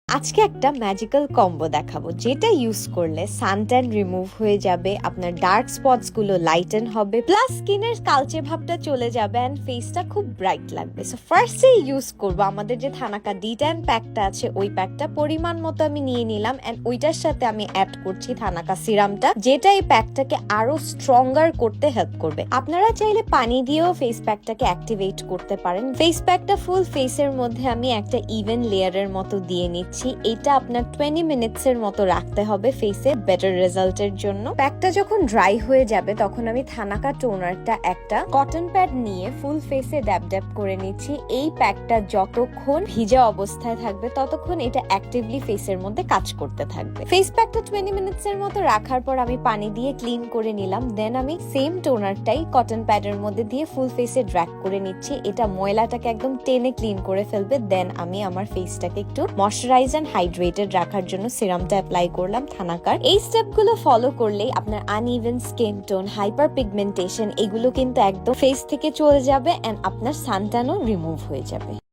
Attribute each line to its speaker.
Speaker 1: আজকে একটা magical combo দেখাবো যেটা ইউজ করলে সানট্যান রিমুভ হয়ে যাবে, আপনার ডার্ক স্পটস গুলো লাইটেন হবে, প্লাস স্কিনের কালচে ভাবটা চলে যাবে এন্ড ফেসটা খুব ব্রাইট লাগবে। সো ফার্স্টে ইউজ করব আমাদের যে থানাকা D10 প্যাকটা আছে, ওই প্যাকটা পরিমাণ মতো আমি নিয়ে নিলাম এন্ড ওইটার সাথে আমি অ্যাড করছি থানাকা সিরামটা, যেটা এই প্যাকটাকে আরো স্ট্রঙ্গার করতে হেল্প করবে। আপনারা চাইলে পানি দিয়েও ফেস প্যাকটাকে অ্যাক্টিভেট করতে পারেন। ফেস প্যাকটা ফুল ফেসের মধ্যে আমি একটা ইভেন লেয়ারের মতো দিয়ে নিচ্ছি। এটা আপনার 20 মিনিটস এর মতো রাখতে হবে ফেসে বেটার রেজাল্টের জন্য। প্যাকটা যখন ড্রাই হয়ে যাবে তখন আমি থানাকা টোনারটা একটা কটন প্যাড নিয়ে ফুল ফেসে ড্যাব ড্যাব করে নিচ্ছি। এই প্যাকটা যতক্ষণ ভিজা অবস্থায় থাকবে ততক্ষণ এটা অ্যাক্টিভলি ফেসের মধ্যে কাজ করতে থাকবে। ফেস প্যাকটা 20 মিনিটস এর মতো রাখার পর আমি পানি দিয়ে ক্লিন করে নিলাম। দেন আমি সেম টোনারটাই কটন প্যাডের মধ্যে দিয়ে ফুল ফেসে ড্র্যাগ করে নিচ্ছি। এটা ময়লাটাকে একদম টেনে ক্লিন করে ফেলবে। দেন আমি আমার ফেসটাকে একটু ময়শ্চারাইজ এন্ড হাইড্রেটেড রাখার জন্য সিরামটা অ্যাপ্লাই করলাম থানাকার। এই স্টেপগুলো ফলো করলেই আপনার uneven skin tone, hyper pigmentation এগুলো কিন্তু একদম ফেস থেকে চলে যাবে এন্ড আপনার সানট্যানও রিমুভ হয়ে যাবে।